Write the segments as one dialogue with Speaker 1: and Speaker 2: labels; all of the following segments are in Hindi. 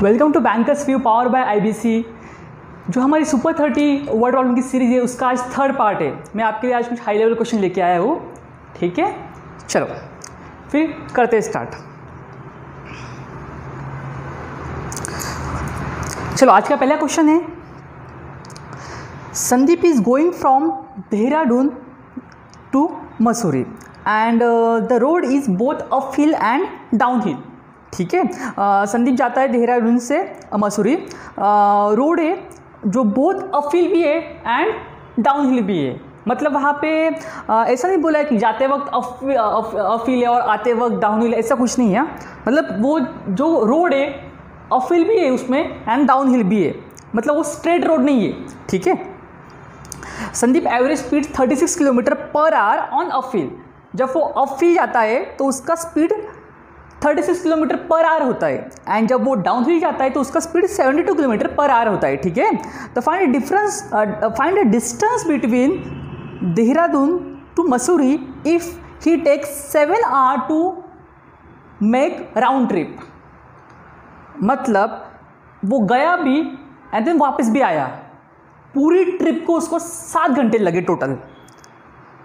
Speaker 1: Welcome to bankers view power by IBC. जो हमारी सुपर 30 वर्ड प्रॉब्लम की सीरीज है उसका आज थर्ड पार्ट है। मैं आपके लिए आज कुछ हाई लेवल क्वेश्चन लेके आया हूँ, ठीक है। चलो फिर करते हैं स्टार्ट। चलो आज का पहला क्वेश्चन है, Sandeep is going from Dehradun to Mussoorie and the road is both up hill and down hill. ठीक है, संदीप जाता है देहरादून से मसूरी, रोड है जो बोथ अप हिल भी है एंड डाउन हिल भी है। मतलब वहाँ पे ऐसा नहीं बोला है कि जाते वक्त अप हिल है और आते वक्त डाउन हिल, ऐसा कुछ नहीं है। मतलब वो जो रोड है अप हिल भी है उसमें एंड डाउन हिल भी है, मतलब वो स्ट्रेट रोड नहीं है। ठीक है, Sandeep average speed 36 kilometre per hour on up hill. जब वो अप हिल जाता है तो उसका स्पीड 36 किलोमीटर पर आवर होता है एंड जब वो डाउन हिल जाता है तो उसका स्पीड 72 किलोमीटर पर आवर होता है। ठीक है, तो find the distance between Dehradun to Mussoorie if he takes 7 hour to make round trip. मतलब वो गया भी एंड देन वापस भी आया, पूरी ट्रिप को उसको 7 घंटे लगे टोटल।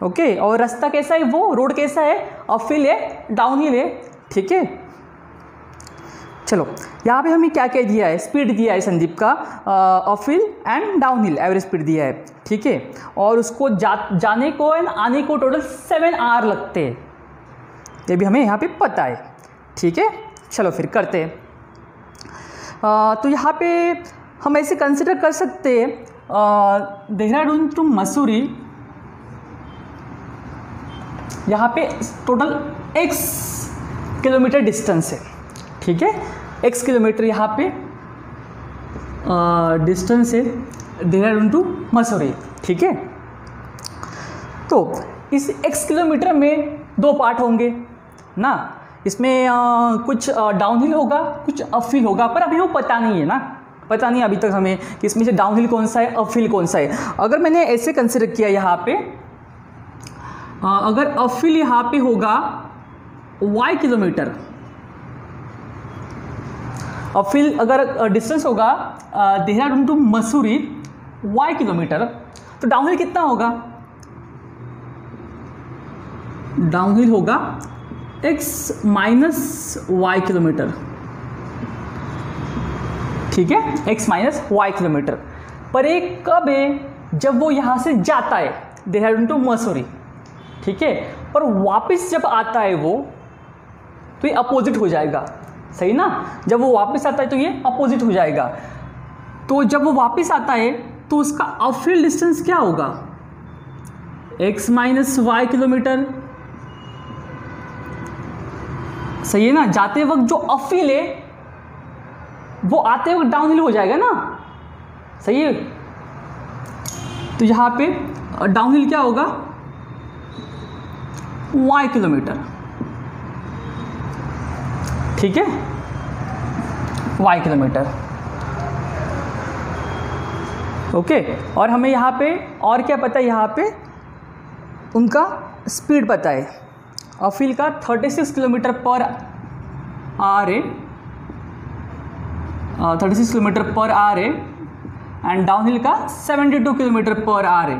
Speaker 1: ओके, और रास्ता कैसा है, वो रोड कैसा है, अप हिल है डाउन हिल है। ठीक है, चलो यहाँ पे हमें क्या क्या दिया है, स्पीड दिया है संदीप का, up hill and down hill average speed दिया है। ठीक है, और उसको जाने को एंड आने को टोटल 7 आवर लगते हैं, ये भी हमें यहाँ पे पता है। ठीक है, चलो फिर करते हैं। तो यहाँ पे हम ऐसे कंसिडर कर सकते हैं, देहरादून टू मसूरी यहाँ पे टोटल x किलोमीटर डिस्टेंस है। ठीक है, x किलोमीटर यहाँ पे डिस्टेंस है देहरादून टू मसूरी। ठीक है, तो इस x किलोमीटर में 2 पार्ट होंगे ना, इसमें कुछ डाउन हिल होगा कुछ अप हिल होगा, पर अभी वो पता नहीं है ना, पता नहीं अभी तक हमें कि इसमें से डाउन हिल कौन सा है अप हिल कौन सा है। अगर मैंने ऐसे कंसिडर किया यहाँ पे, अगर अप हिल यहाँ पे होगा y किलोमीटर, अप हिल अगर डिस्टेंस होगा Dehradun to Mussoorie y kilometre, तो डाउन हिल कितना होगा, डाउन हिल होगा x माइनस y किलोमीटर। ठीक है, x माइनस y किलोमीटर। पर एक कब है, जब वो यहाँ से जाता है देहरादून टू मसूरी। ठीक है, पर वापस जब आता है वो, तो ये अपोजिट हो जाएगा, सही ना। जब वो वापस आता है तो ये अपोजिट हो जाएगा। तो जब वो वापस आता है तो उसका अप हिल डिस्टेंस क्या होगा, x माइनस y किलोमीटर, सही है ना। जाते वक्त जो अप हिल है वो आते वक्त डाउन हिल हो जाएगा ना, सही है। तो यहाँ पे डाउन हिल क्या होगा, y किलोमीटर। ठीक है, y किलोमीटर। ओके, और हमें यहाँ पे और क्या पता है, यहाँ पे उनका स्पीड पता है, अप हिल का 36 किलोमीटर पर आवर है, 36 किलोमीटर पर आवर है एंड डाउन हिल का 72 किलोमीटर पर आवर है।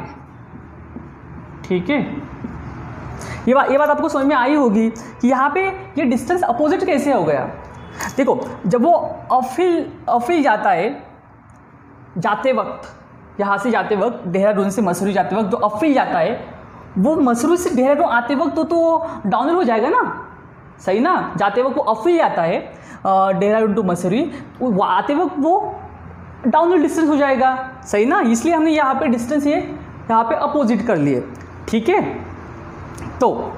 Speaker 1: ठीक है, ये बात आपको समझ में आई होगी कि यहाँ पे ये डिस्टेंस अपोजिट कैसे हो गया। देखो, जब वो अप हिल जाता है, जाते वक्त यहाँ से जाते वक्त देहरादून से मसूरी जाते वक्त जो अप हिल जाता है, वो मसूरी से देहरादून आते वक्त तो डाउन हिल हो जाएगा ना, सही ना। जाते वक्त वो अप हिल जाता है देहरादून टू मसूरी, आते वक्त वो डाउन हिल डिस्टेंस हो जाएगा, सही ना। इसलिए हमने यहाँ पे डिस्टेंस ये यहाँ पे अपोजिट कर लिए। ठीक है, तो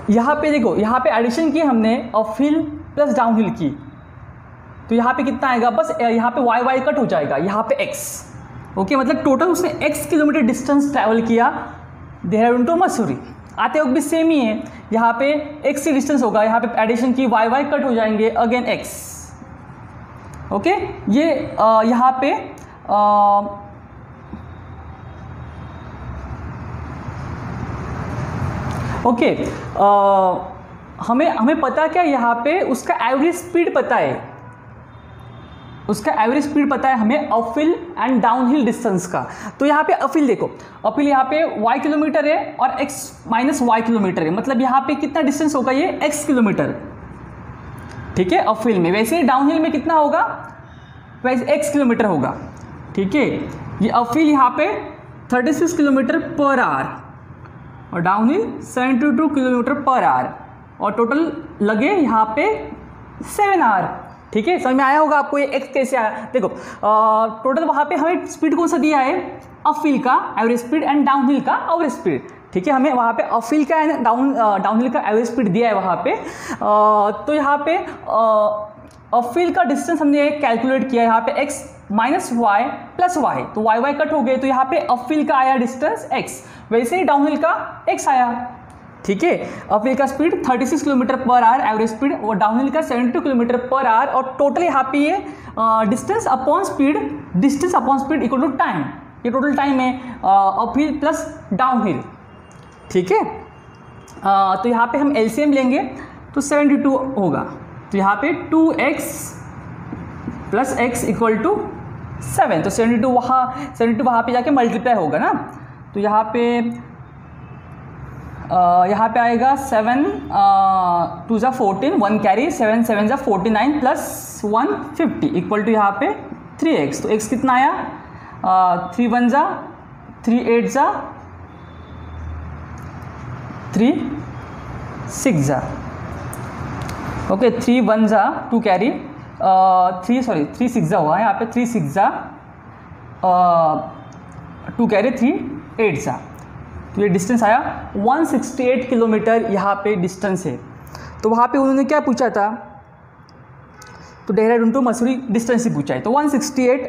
Speaker 1: यहाँ पे देखो, यहाँ पे एडिशन की हमने up hill plus down hill की, तो यहाँ पे कितना आएगा, बस यहाँ पे y कट हो जाएगा, यहाँ पे x। ओके, मतलब टोटल उसने x किलोमीटर डिस्टेंस ट्रैवल किया देहरादून टू मसूरी। आते वक्त भी सेम ही है, यहाँ पे x की डिस्टेंस होगा, यहाँ पे एडिशन की y कट हो जाएंगे, अगेन x। ओके, ये यहाँ पे ओके, हमें पता क्या, यहाँ पे उसका एवरेज स्पीड पता है, उसका एवरेज स्पीड पता है हमें अपहिल एंड डाउनहिल डिस्टेंस का। तो यहाँ पे अपहिल देखो, अपहिल यहाँ पे y किलोमीटर है और x माइनस वाई किलोमीटर है, मतलब यहाँ पे कितना डिस्टेंस होगा ये x किलोमीटर, ठीक है, अपहिल में। वैसे ही डाउनहिल में कितना होगा, वैसे x किलोमीटर होगा, ठीक है। ये अपहिल यहाँ पे 36 किलोमीटर पर आवर और डाउनहिल 72 किलोमीटर पर आवर और टोटल लगे यहाँ पे 7 आवर, ठीक है। समझ में आया होगा आपको ये x कैसे आया। देखो टोटल वहाँ पे हमें स्पीड कौन सा दिया है, अपहिल का एवरेज स्पीड एंड डाउनहिल का एवरेज स्पीड, ठीक है। हमें वहाँ पे अपहिल का एंड डाउनहिल का एवरेज स्पीड दिया है वहाँ पे। तो यहाँ पे अपहिल का डिस्टेंस हमने कैलकुलेट किया, यहाँ पे x minus y plus y, तो वाई वाई कट हो गए, तो यहाँ पे अपहिल का आया डिस्टेंस x, वैसे ही डाउनहिल का x आया, ठीक है। अपहिल का speed 36 kilometre per hour average speed और डाउनहिल का 72 किलोमीटर पर आवर और टोटल यहाँ पे ये distance upon speed equal to time, ये टोटल टाइम है अपहिल प्लस डाउनहिल, ठीक है। तो यहाँ पे हम एलसीएम लेंगे तो 72 होगा, तो यहाँ पे 2x plus x equal to 7, तो 72 वहाँ पे जाके मल्टीप्लाई होगा ना, तो यहाँ पे आएगा 7 2 ज़ा 14, 1 कैरी, 7 7 ज़ा 49 प्लस 150 इक्वल टू यहाँ पे 3x, तो x कितना आया 3 1 ज़ा 3 8 ज़ा 3 6 ज़ा, ओके 3 1 ज़ा 2 कैरी 3 6 ज़ा हुआ है यहाँ पे, 3 6 ज़ा 2 कैरी 3 8 ज़ा, तो ये डिस्टेंस आया 168 किलोमीटर यहाँ पे डिस्टेंस है। तो वहाँ पे उन्होंने क्या पूछा था, तो देहरादून टू मसूरी डिस्टेंस ही पूछा है, तो 168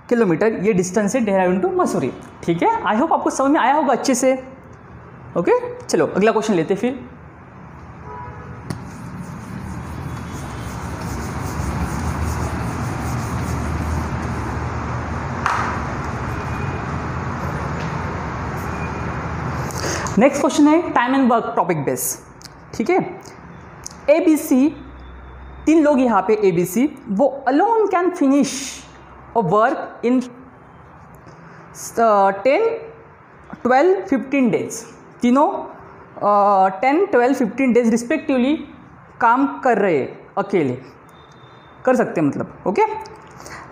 Speaker 1: किलोमीटर ये डिस्टेंस है देहरादून टू मसूरी, ठीक है। आई होप आपको समझ में आया होगा अच्छे से, ओके। चलो अगला क्वेश्चन लेते फिर। नेक्स्ट क्वेश्चन है time and work topic base, ठीक है। ABC 3 लोग यहाँ पे ABC वो alone can finish a work in 10 12 15 days, तीनों 10 12 15 डेज रिस्पेक्टिवली काम कर रहे हैं, अकेले कर सकते हैं मतलब, okay.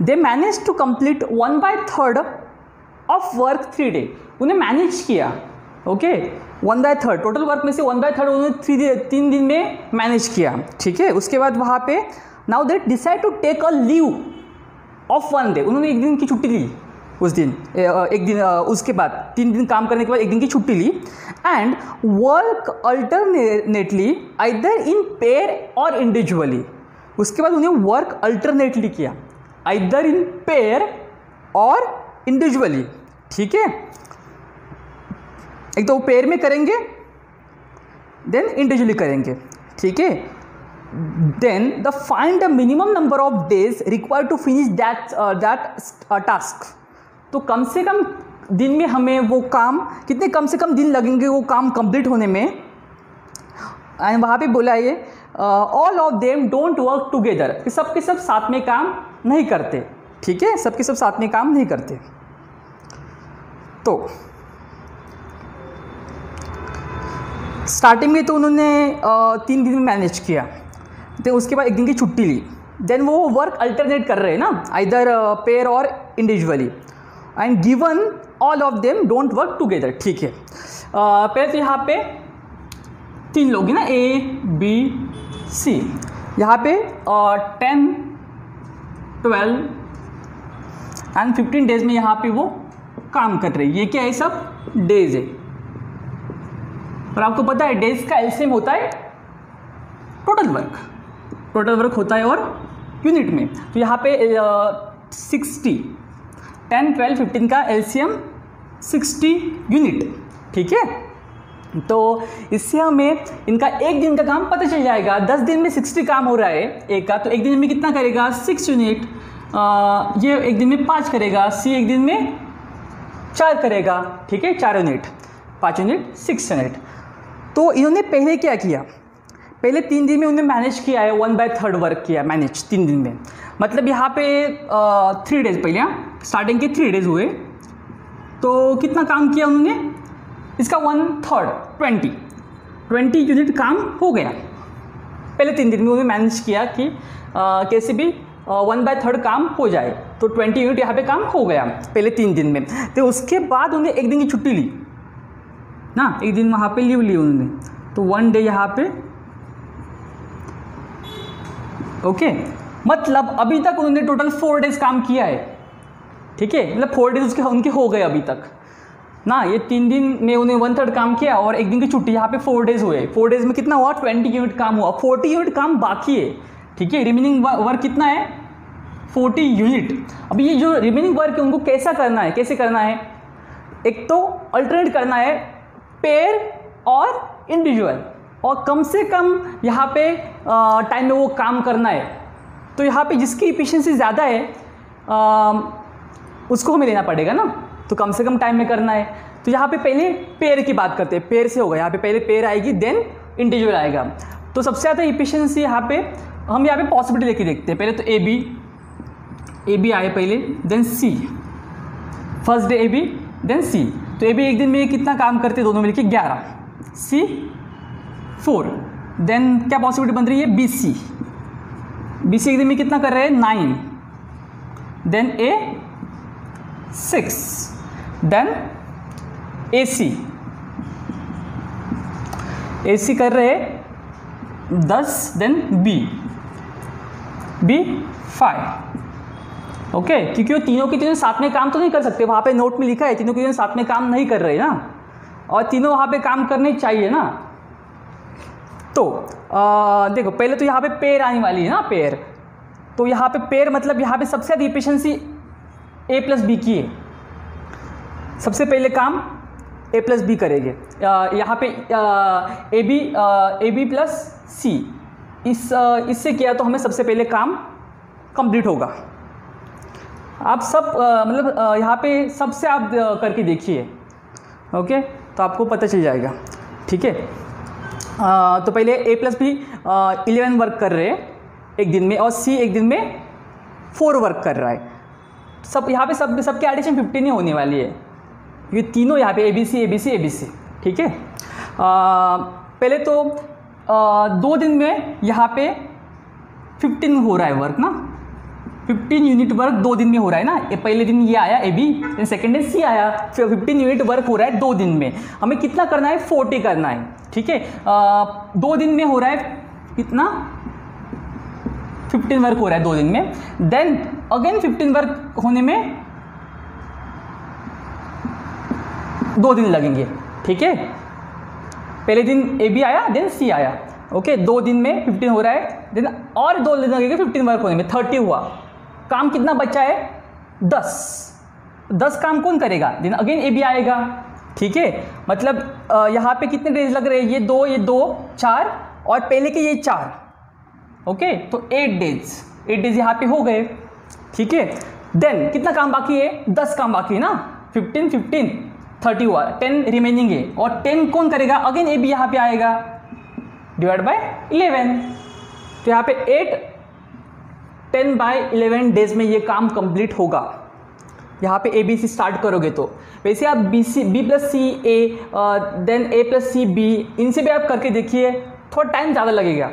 Speaker 1: They manage to complete 1/3 of work 3 day, उन्हें मैनेज किया, ओके 1/3 टोटल वर्क में से 1/3 उन्होंने 3 दिन में मैनेज किया, ठीक है। उसके बाद वहाँ पे now they decide to take a leave of 1 day, उन्होंने एक दिन की छुट्टी ली उस दिन, एक दिन उसके बाद 3 दिन काम करने के बाद एक दिन की छुट्टी ली, and work alternately either in pair or individually, उसके बाद उन्हें वर्क अल्टरनेटली किया, either in pair or individually, ठीक है। एक तो पेयर में करेंगे देन इंडिविजुअली करेंगे, ठीक है। Then the find the minimum number of days required to finish that task, तो कम से कम दिन में हमें वो काम कितने कम से कम दिन लगेंगे वो काम कंप्लीट होने में। एंड वहाँ पे बोला ये all of them don't work together, सब के सब साथ में काम नहीं करते, ठीक है, सब के सब साथ में काम नहीं करते। तो स्टार्टिंग में तो उन्होंने 3 दिन में मैनेज किया, तो उसके बाद एक दिन की छुट्टी ली, देन वो वर्क अल्टरनेट कर रहे हैं ना, either pair or individually, and given all of them don't work together, ठीक है। पहले तो यहाँ पे 3 लोग हैं ना, A B C, यहाँ पे 10 12 एंड 15 डेज में यहाँ पे वो काम कर रहे हैं। ये क्या है, सब डेज है, और आपको पता है डेज का एलसीएम होता है टोटल वर्क होता है और यूनिट में, तो यहाँ पे 60 10 12 15 का एलसीएम 60 यूनिट, ठीक है। तो इससे हमें इनका एक दिन का काम पता चल जाएगा। 10 दिन में 60 काम हो रहा है एक का, तो एक दिन में कितना करेगा 6 यूनिट, ये एक दिन में 5 करेगा, C एक दिन में 4 करेगा, ठीक है, 4 यूनिट, 5 यूनिट 6 यूनिट। तो इन्होंने पहले क्या किया, पहले 3 दिन में उन्होंने मैनेज किया है, 1/3 वर्क किया मैनेज 3 दिन में। मतलब यहाँ पे 3 डेज पहले, स्टार्टिंग के 3 डेज हुए, तो कितना काम किया उन्होंने, इसका 1/3 20 यूनिट काम हो गया। पहले 3 दिन में उन्होंने मैनेज किया कि कैसे भी 1/3 काम हो जाए, तो 20 यूनिट यहाँ पे काम हो गया पहले 3 दिन में। तो उसके बाद उन्होंने 1 दिन की छुट्टी ली ना, 1 दिन वहाँ पे लीव ली उन्होंने, तो 1 डे यहाँ पे, ओके। मतलब अभी तक उन्होंने टोटल 4 डेज काम किया है, ठीक है, मतलब 4 डेज उनके हो गए अभी तक ना। ये 3 दिन में उन्हें 1/3 काम किया और 1 दिन की छुट्टी, यहाँ पे 4 डेज हुए। 4 डेज में कितना हुआ, 20 यूनिट काम हुआ, 40 यूनिट काम बाकी है, ठीक है। रिमेनिंग वर्क कितना है, 40 यूनिट। अभी ये जो रिमेनिंग वर्क है उनको कैसा करना है, कैसे करना है, एक तो अल्टरनेट करना है पेयर और इंडिविजुअल, और कम से कम यहाँ पे टाइम में वो काम करना है। तो यहाँ पे जिसकी इफिशिएंसी ज़्यादा है उसको हमें लेना पड़ेगा ना, तो कम से कम टाइम में करना है। तो यहाँ पे पहले पेयर की बात करते हैं, पेयर से होगा, यहाँ पे पहले पेयर आएगी देन इंडिविजुअल आएगा। तो सबसे ज़्यादा इफिशिएंसी यहाँ पे हम यहाँ पे पॉसिबिलिटी लेके देखते हैं। पहले तो ए बी आए पहले, then C, first day A B then C. तो ए बी 1 दिन में कितना काम करते हैं दोनों मिलके 11, सी 4, देन क्या पॉसिबिलिटी बन रही है, बी सी 1 दिन में कितना कर रहे हैं 9, देन ए 6, देन ए सी कर रहे हैं 10, देन बी 5, ओके। क्योंकि वो तीनों के तीनों साथ में काम तो नहीं कर सकते, वहाँ पे नोट में लिखा है तीनों के तीनों साथ में काम नहीं कर रहे ना, और तीनों वहाँ पे काम करने चाहिए ना। तो देखो पहले तो यहाँ पे पेयर आने वाली है ना, पेयर। तो यहाँ पे पेयर मतलब यहाँ पे सबसे ज़्यादा इफिशिएंसी ए प्लस बी की है। सबसे पहले काम ए प्लस बी करेंगे, यहाँ पे ए बी प्लस सी, इससे किया तो हमें सबसे पहले काम कंप्लीट होगा। आप सब मतलब यहाँ पे सबसे आप करके देखिए, ओके, तो आपको पता चल जाएगा, ठीक है। तो पहले ए प्लस बी 11 वर्क कर रहे हैं 1 दिन में, और सी 1 दिन में 4 वर्क कर रहा है। सब यहाँ पे सबके एडिशन 15 ही होने वाली है, ये तीनों यहाँ पे ए बी सी, ठीक है। पहले तो 2 दिन में यहाँ पे 15 हो रहा है वर्क ना, 15 यूनिट वर्क 2 दिन में हो रहा है ना। ये पहले दिन ये आया A B, then second day C आया, फिर 15 यूनिट वर्क हो रहा है 2 दिन में। हमें कितना करना है, 40 करना है, ठीक है। 2 दिन में हो रहा है कितना, 15 वर्क हो रहा है 2 दिन में, देन अगेन 15 वर्क होने में 2 दिन लगेंगे, ठीक है। पहले दिन ए बी आया देन सी आया, ओके। 2 दिन में 15 हो रहा है, देन और 2 दिन लगेंगे 15 वर्क होने में, 30 हुआ। काम कितना बचा है, 10 काम कौन करेगा, देन अगेन ए बी आएगा, ठीक है। मतलब यहाँ पे कितने डेज लग रहे हैं, ये 2 4, और पहले के ये 4, ओके। तो 8 डेज यहाँ पे हो गए, ठीक है। देन कितना काम बाकी है, 10 काम बाकी है ना, 15 30 हुआ, 10 रिमेनिंग है, और 10 कौन करेगा, अगेन ए बी यहाँ पे आएगा, डिवाइड बाय 11। तो यहाँ पे 10/11 डेज में ये काम कंप्लीट होगा। यहाँ पे ए बी सी स्टार्ट करोगे तो वैसे आप बी प्लस सी ए, देन ए प्लस सी बी, इनसे भी आप करके देखिए, थोड़ा टाइम ज़्यादा लगेगा,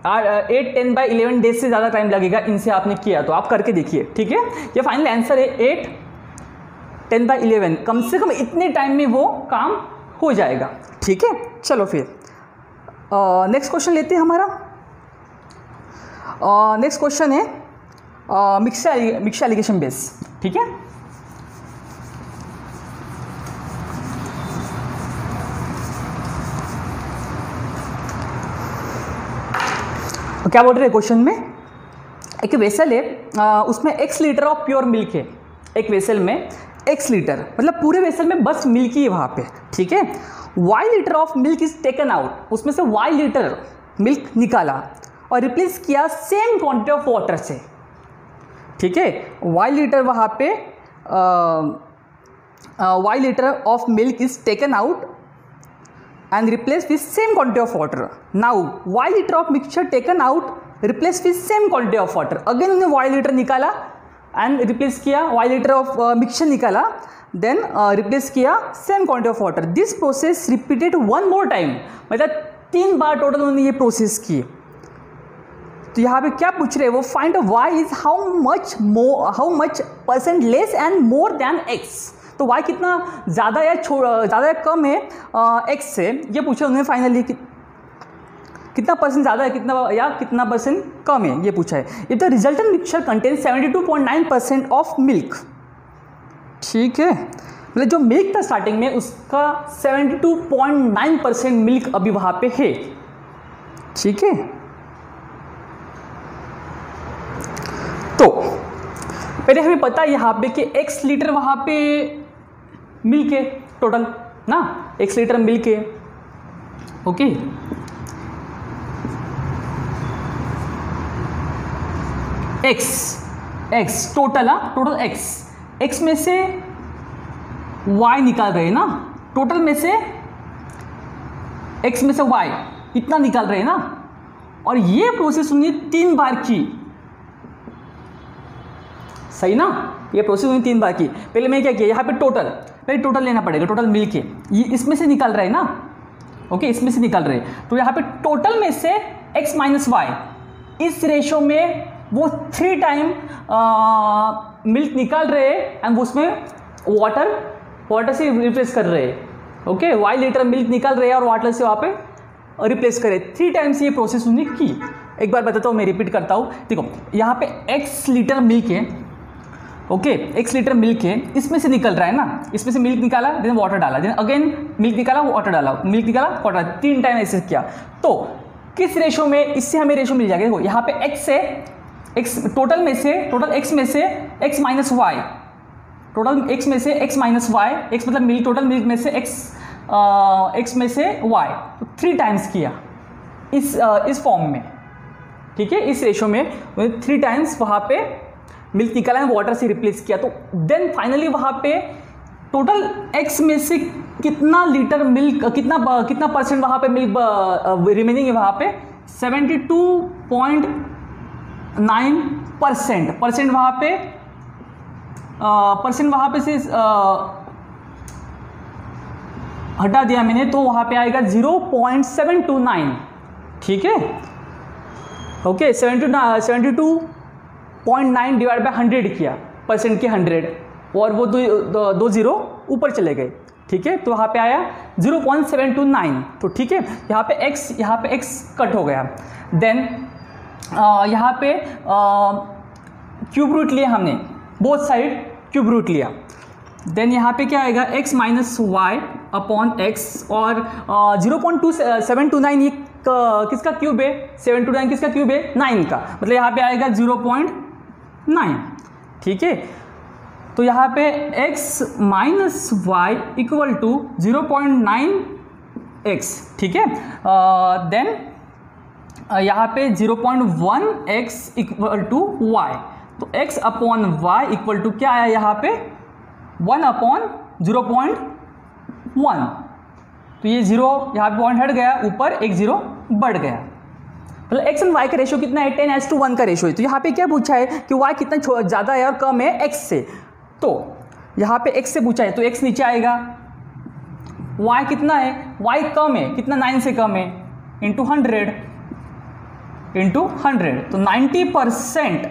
Speaker 1: 8-10/11 डेज से ज़्यादा टाइम लगेगा इनसे आपने किया तो। आप करके देखिए, ठीक है। ये फाइनल आंसर है 8-10/11, कम से कम इतने टाइम में वो काम हो जाएगा, ठीक है। चलो फिर नेक्स्ट क्वेश्चन लेते हैं हमारा। नेक्स्ट क्वेश्चन है मिक्सर एलिगेशन बेस, ठीक है। क्या बोल रहे हैं क्वेश्चन में, एक वेसल है, उसमें x litre of pure milk है। एक वेसल में x लीटर, मतलब पूरे वेसल में बस मिल्क ही है वहाँ पे, ठीक है। y litre of milk is taken out, उसमें से y लीटर मिल्क निकाला और रिप्लेस किया सेम क्वांटिटी ऑफ वाटर से, ठीक है। y लीटर वहाँ पे y litre of milk is taken out and replaced with same quantity of water. Now y liter of mixture taken out replace with same quantity of water, again उन्होंने y लीटर निकाला एंड रिप्लेस किया, y लीटर ऑफ मिक्सचर निकाला, देन रिप्लेस किया same quantity of water. This process repeated one more time, मतलब 3 बार टोटल उन्होंने ये प्रोसेस की। तो यहाँ पे क्या पूछ रहे हैं वो, find y is how much percent less and more than x। तो y कितना ज़्यादा या ज़्यादा या कम है x से, ये पूछा उन्होंने फाइनली। कितना परसेंट ज़्यादा है कितना परसेंट कम है, ये पूछा है। If the resultant mixture contain 72.9% of milk, ठीक है, मतलब जो मिल्क था स्टार्टिंग में उसका 72.9% मिल्क अभी वहाँ पे है, ठीक है। तो पहले हमें पता है यहाँ पे कि x लीटर वहाँ पे मिल्क है टोटल ना, x लीटर मिल्क है, ओके। x टोटल x में से y निकाल रहे हैं ना, टोटल में से x में से y इतना निकाल रहे हैं ना, और ये प्रोसेस उन्होंने 3 बार की, सही ना, ये प्रोसेस उन्होंने 3 बार की। पहले मैं क्या किया, यहाँ पे पहले टोटल लेना पड़ेगा, टोटल मिल के ये इसमें से निकाल रहे हैं ना, ओके, इसमें से निकाल रहे हैं। तो यहाँ पे टोटल में से x माइनस वाई, इस रेशो में वो 3 टाइम मिल्क निकाल रहे हैं एंड उसमें वाटर से रिप्लेस कर रहे हैं, ओके। y लीटर मिल्क निकाल रहे हैं और वाटर से वहाँ पे रिप्लेस करे, 3 टाइम्स ये प्रोसेस उन्होंने की। एक बार बताता हूँ, मैं रिपीट करता हूँ। देखो यहाँ पे x लीटर मिल्क है, ओके, x लीटर मिल्क है, इसमें से निकल रहा है ना, इसमें से मिल्क निकाला, देन वाटर डाला, देन अगेन मिल्क निकाला, वाटर डाला, मिल्क निकाला, वाटर, 3 टाइम ऐसे किया। तो किस रेशो में, इससे हमें रेशो मिल जाएगा। देखो यहाँ पे x है, टोटल x में से x minus y, total x में से x माइनस वाई, x मतलब मिल्क, टोटल मिल्क में से x में से y, तो 3 टाइम्स किया इस फॉर्म में, ठीक है, इस रेशो में 3 टाइम्स वहाँ पे मिल्क निकाला है, वाटर से रिप्लेस किया। तो देन फाइनली वहाँ पे टोटल x में से कितना लीटर मिल्क, कितना परसेंट वहाँ पे मिल्क रिमेनिंग है, वहाँ पे 72.9% परसेंट वहाँ पे से हटा दिया मैंने, तो वहाँ पे आएगा 0.729, ठीक है, ओके। 72.9 डिवाइड बाय 100 किया, परसेंट के 100, और वो दो जीरो ऊपर चले गए, ठीक है। तो वहाँ पे आया 0.729, तो ठीक है। यहाँ पे x कट हो गया, देन यहाँ पे क्यूब रूट लिया हमने, बोथ साइड क्यूब रूट लिया, देन यहाँ पे क्या आएगा, x minus y upon x, और 0.729 ये किसका क्यूब है, 729 किसका क्यूब है, 9 का, मतलब यहाँ पे आएगा 0.9, ठीक है। तो यहाँ पे x minus y equal to 0.9x, ठीक है। देन यहाँ पे 0.1x इक्वल टू y, तो x upon y equal to क्या आया यहाँ पे 1 अपॉन 0.1, तो ये 0 यहाँ पे पॉइंट हट गया, ऊपर एक 0 बढ़ गया, मतलब x एंड y का रेशो कितना है, 10:1 का रेशो है। तो यहाँ पे क्या पूछा है कि y कितना ज़्यादा है और कम है x से, तो यहाँ पे x से पूछा है, तो x नीचे आएगा, y कितना है, y कम है, कितना 9 से कम है, इंटू 100, तो 90%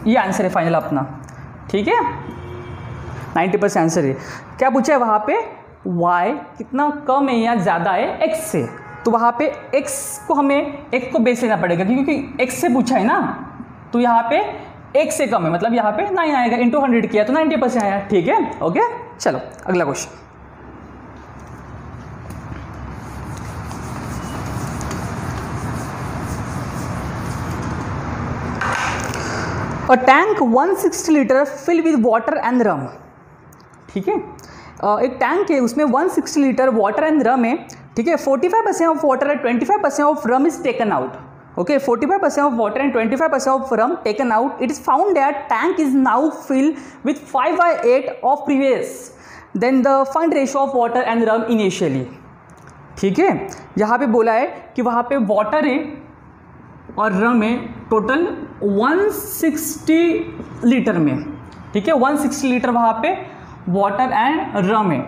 Speaker 1: ये आंसर है फाइनल अपना, ठीक है, 90% आंसर है। क्या पूछा है वहाँ पे, y कितना कम है या ज़्यादा है x से, तो वहाँ पे x को हमें x को बेस लेना पड़ेगा, क्योंकि x से पूछा है ना, तो यहाँ पे x से कम है, मतलब यहाँ पे 9 आएगा, इंटू 100 किया तो 90% आया, ठीक है, ओके। चलो अगला question, a tank 160 litre fill with water and rum, ठीक है। एक टैंक है, उसमें 160 लीटर वाटर एंड रम है, ठीक है। 45% of water and 25% of rum is taken out, okay. 45% of water and 25% of rum taken out, it is found that tank is now fill with 5/8 of previous, then the find ratio of water and rum initially, ठीक है। यहाँ पे बोला है कि वहाँ पे वाटर है और रम है टोटल 160 लीटर में, ठीक है, 160 लीटर वहाँ पे वाटर एंड रम है,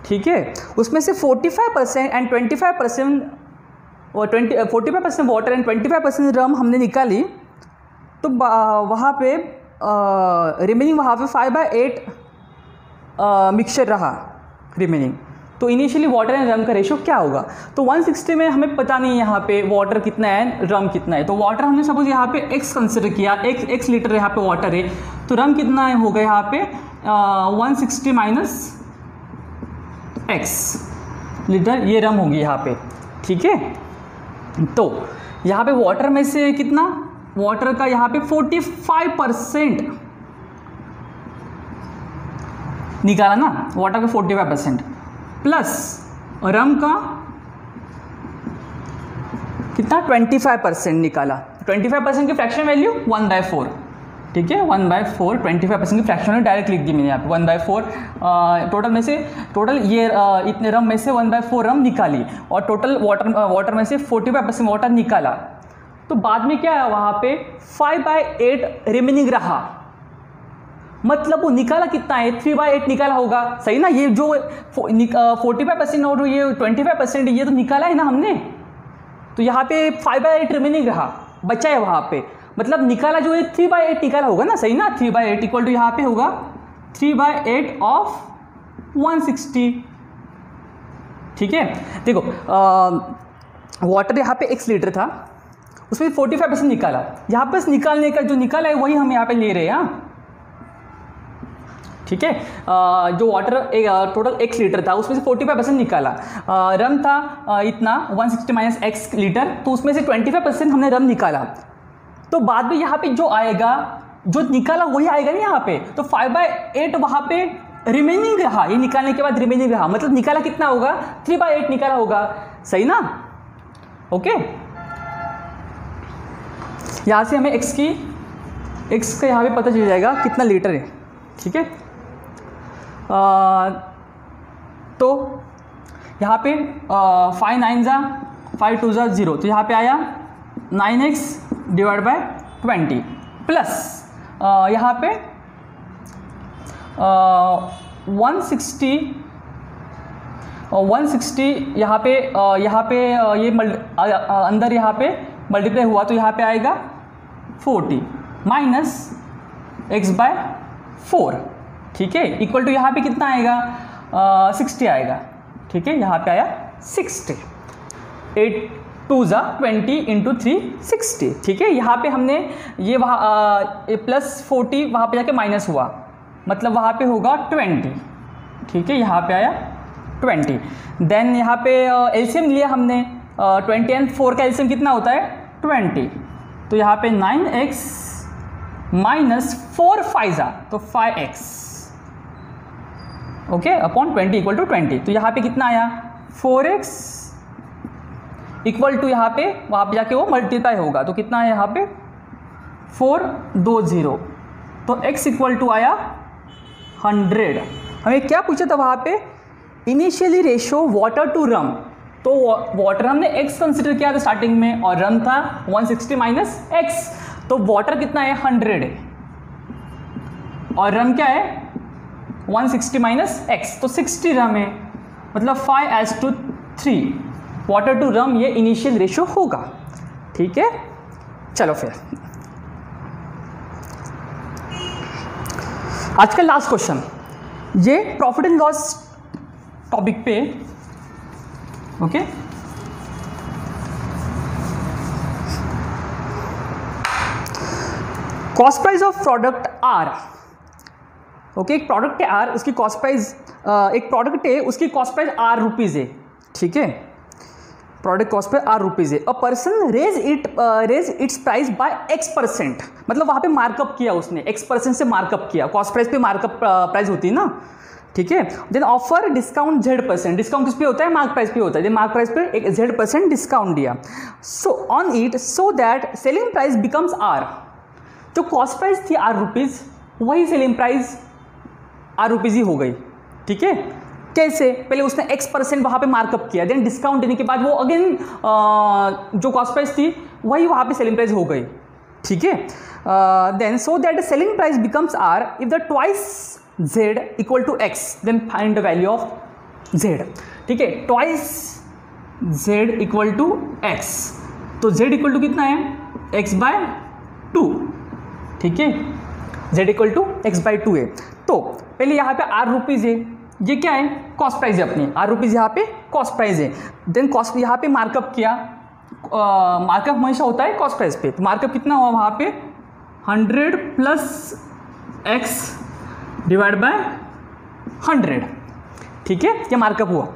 Speaker 1: ठीक है। उसमें से 45% एंड 25% और 45% वाटर एंड 25% रम हमने निकाली, तो वहाँ पे रिमेनिंग वहाँ पे 5/8 मिक्सचर रहा रिमेनिंग। तो इनिशियली वाटर एंड रम का रेशो क्या होगा? तो 160 में हमें पता नहीं यहाँ पे वाटर कितना है, रम कितना है। तो वाटर हमने सपोज यहाँ पे x कंसिडर किया, x लीटर यहाँ पे वाटर है, तो रम कितना है होगा यहाँ पे 160 माइनस x लीटर, ये रम होगी यहाँ पे, ठीक है। तो यहाँ पे वाटर में से कितना, वाटर का यहाँ पे 45% निकाला ना, वाटर का 45% प्लस रम का कितना 25% निकाला। 25% की फ्रैक्शन वैल्यू 1/4, ठीक है, 1/4 25% की फ्रैक्शन वैल्यू डायरेक्ट लिख दी मैंने यहाँ पे 1/4। टोटल में से ये इतने रम में से 1/4 रम निकाली और टोटल वाटर में से 45% वाटर निकाला। तो बाद में क्या है वहाँ पे 5/8 रिमेनिंग रहा, मतलब वो निकाला कितना है 3/8 निकाला होगा, सही ना। ये जो 45% और ये 25% ये तो निकाला है ना हमने, तो यहाँ पे 5/8 रिमेनिंग रहा, बचा है वहाँ पे, मतलब निकाला जो है 3/8 निकाला होगा ना, सही ना। 3/8 इक्वल टू यहाँ पे होगा 3/8 ऑफ 160, ठीक है। देखो वाटर यहाँ पे x लीटर था, उसमें 45% निकाला, यहाँ पर निकालने का जो निकाला है वही हम यहाँ पे ले रहे हैं, ठीक है। जो वाटर टोटल x लीटर था उसमें से 45% निकाला, रम था इतना 160 माइनस x लीटर, तो उसमें से 25% हमने रम निकाला। तो बाद में यहाँ पे जो आएगा, जो निकाला वही आएगा ना यहाँ पे, तो 5/8 वहाँ पे रिमेनिंग रहा, ये निकालने के बाद रिमेनिंग रहा, मतलब निकाला कितना होगा 3/8 निकाला होगा, सही ना। ओके, यहाँ से हमें x का यहाँ पे पता चल जाएगा कितना लीटर है, ठीक है। तो यहाँ पे 5 9 जा 5 2 जा 0, तो यहाँ पे आया 9x डिवाइड बाय 20 प्लस यहाँ पे 160 यहाँ पे ये अंदर यहाँ पे मल्टीप्लाई हुआ, तो यहाँ पे आएगा 40 माइनस x बाय 4, ठीक है, इक्वल टू यहाँ पे कितना आएगा 60 आएगा, ठीक है, यहाँ पे आया 60। 8 2 जा 20 इंटू 3 60, ठीक है। यहाँ पे हमने ये वहाँ प्लस 40 वहाँ पे जाके माइनस हुआ, मतलब वहाँ पे होगा 20, ठीक है, यहाँ पे आया 20। देन यहाँ पे एलसीएम लिया हमने, 20 एंड 4 का एलसीएम कितना होता है 20, तो यहाँ पे 9x माइनस 4 5 जा तो 5x, okay, upon 20 equal to 20। तो यहाँ पे कितना आया 4x इक्वल टू यहाँ पे वहाँ पे जाके वो मल्टीप्लाई होगा, तो कितना है यहाँ पे 4 2 0, तो x इक्वल टू आया 100। हमें क्या पूछा था वहाँ पे, इनिशियली रेशो वाटर टू रम, तो वाटर हमने x कंसिडर किया था स्टार्टिंग में और रम था 160 माइनस x, तो वाटर कितना है 100 है और रम क्या है 160 माइनस x, तो 60 रम है, मतलब 5:3 वाटर टू रम ये इनिशियल रेशो होगा, ठीक है। चलो फिर आज का लास्ट क्वेश्चन, ये प्रॉफिट एंड लॉस टॉपिक पे, okay. Cost price of product R, okay, एक प्रोडक्ट है आर, उसकी कॉस्ट प्राइस, एक प्रोडक्ट है उसकी कॉस्ट प्राइस आर रुपीज़ है, ठीक है, प्रोडक्ट कॉस्ट पे आर रुपीज़ है। A person raise its price by x%, मतलब वहाँ पे मार्कअप किया उसने, x% से मार्कअप किया, कॉस्ट प्राइस पे मार्कअप प्राइस होती है ना, ठीक है। Then offer discount Z%, discount किस पे होता है मार्क प्राइस पे होता है, मार्क प्राइस पे एक Z% डिस्काउंट दिया, so on it so that selling price becomes R, जो कॉस्ट प्राइस थी आर रुपीज़ वही सेलिंग प्राइस आर रुपीज़ ही हो गई, ठीक है। कैसे, पहले उसने x% वहाँ पे मार्कअप किया, देन डिस्काउंट देने के बाद वो अगेन जो कॉस्ट प्राइस थी वही वहाँ पे सेलिंग प्राइस हो गई, ठीक है। Then so that the selling price becomes r if the twice z equal to x, then find the value of z, ठीक है। Twice z equal to x, तो z इक्वल टू कितना है, x/2, ठीक है, z इक्वल टू x/2 है। तो पहले यहाँ पे r रुपीज़ है, ये क्या है, कॉस्ट प्राइस है अपनी, r रुपीज़ यहाँ पे कॉस्ट प्राइस है। देन कॉस्ट यहाँ पे मार्कअप किया, मार्कअप हमेशा होता है कॉस्ट प्राइस पे, तो मार्कअप कितना हुआ वहाँ पे 100 प्लस x डिवाइड बाय 100, ठीक है, ये मार्कअप हुआ।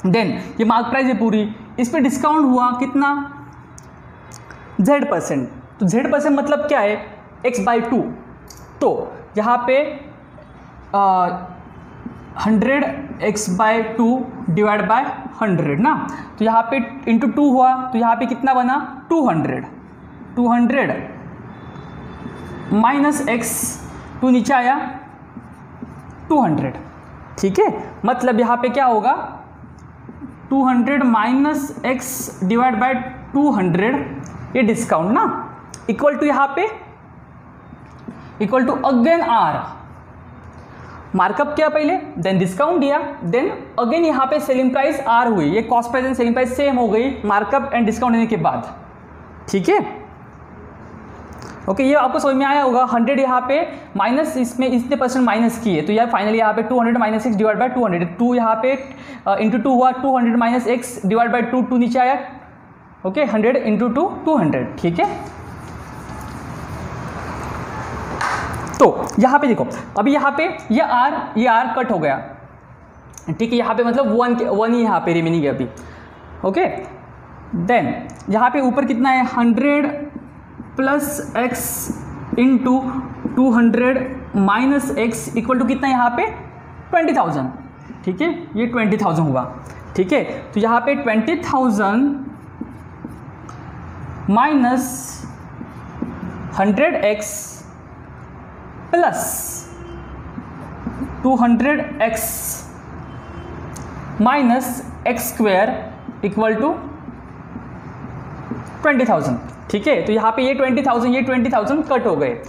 Speaker 1: देन ये मार्क प्राइस है पूरी, इस पे डिस्काउंट हुआ कितना, z%, तो z% मतलब क्या है, x/2, तो यहाँ पे 100 x/2 डिवाइड बाय 100 ना, तो यहाँ पे इंटू 2 हुआ, तो यहाँ पे कितना बना 200 माइनस x, 2 नीचे आया 200, ठीक है, मतलब यहाँ पे क्या होगा 200 माइनस x डिवाइड बाय 200, ये डिस्काउंट ना, इक्वल टू यहाँ पे equal to again r, markup किया पहले, देन डिस्काउंट दिया, देन अगेन यहाँ पे सेलिंग प्राइस r हुई, ये cost price and selling price same हो गई मार्कअप एंड डिस्काउंट देने के बाद, ठीक है। ओके, ये आपको समझ में आया होगा। 100 यहाँ पे माइनस, इसमें इतने % माइनस की है, तो यह फाइनली यहाँ पे 200 माइनस x डिवाइड बाय 200, 2 यहाँ पे इंटू 2 हुआ, 200 माइनस x डिवाइड बाय 2, 2 नीचे आया, ओके, 100 इंटू 2 200, ठीक है। तो यहाँ पे देखो, अभी यहाँ पे ये r कट हो गया, ठीक है, यहाँ पे मतलब 1 ही यहाँ पे रिमेनिंग है अभी, ओके। देन यहाँ पे ऊपर कितना है 100 plus x into 200 minus x equal to कितना यहाँ पे 20,000, ठीक है, ये 20,000 हुआ, ठीक है। तो यहाँ पे 20,000 minus 100x plus 200x minus x² equal to 20,000, ठीक है। तो यहाँ पे ये 20,000 कट हो गए।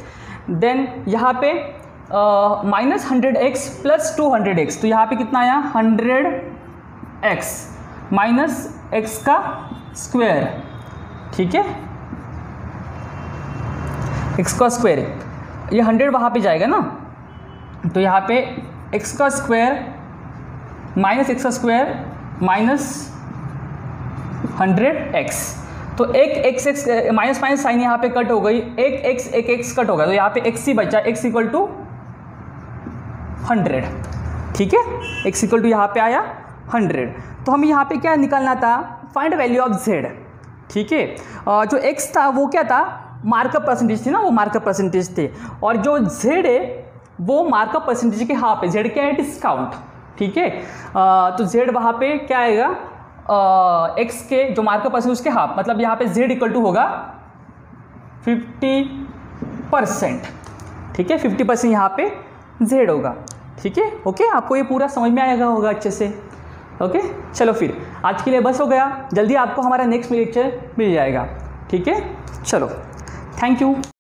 Speaker 1: देन यहाँ पे माइनस 100x प्लस 200x, तो यहाँ पे कितना आया 100x माइनस x का स्क्वायर, ठीक है, x का स्क्वायर, ये 100 वहाँ पे जाएगा ना, तो यहाँ पे x का स्क्वायर माइनस x का स्क्वायर माइनस 100x, तो एक x माइनस माइनस साइन यहाँ पे कट हो गई, एक x कट होगा, तो यहाँ पे x ही बचा, x इक्वल टू 100, ठीक है, x इक्वल टू यहाँ पे आया 100। तो हमें यहाँ पे क्या निकालना था, फाइंड वैल्यू ऑफ z, ठीक है। जो x था वो क्या था, मार्कअप परसेंटेज थी ना, वो मार्कअप परसेंटेज थे, और जो z है वो मार्कअप परसेंटेज के हाफ है, z क्या है डिस्काउंट, ठीक है। तो z वहाँ पे क्या आएगा, x के जो मार्कअप परसेंटेज उसके हाफ, मतलब यहाँ पे z इक्वल टू होगा 50%, ठीक है, 50% यहाँ पे z होगा, ठीक है। ओके, आपको ये पूरा समझ में आएगा होगा अच्छे से। ओके, चलो फिर आज के लिए बस हो गया, जल्दी आपको हमारा नेक्स्ट लेक्चर मिल जाएगा, ठीक है। चलो, थैंक यू।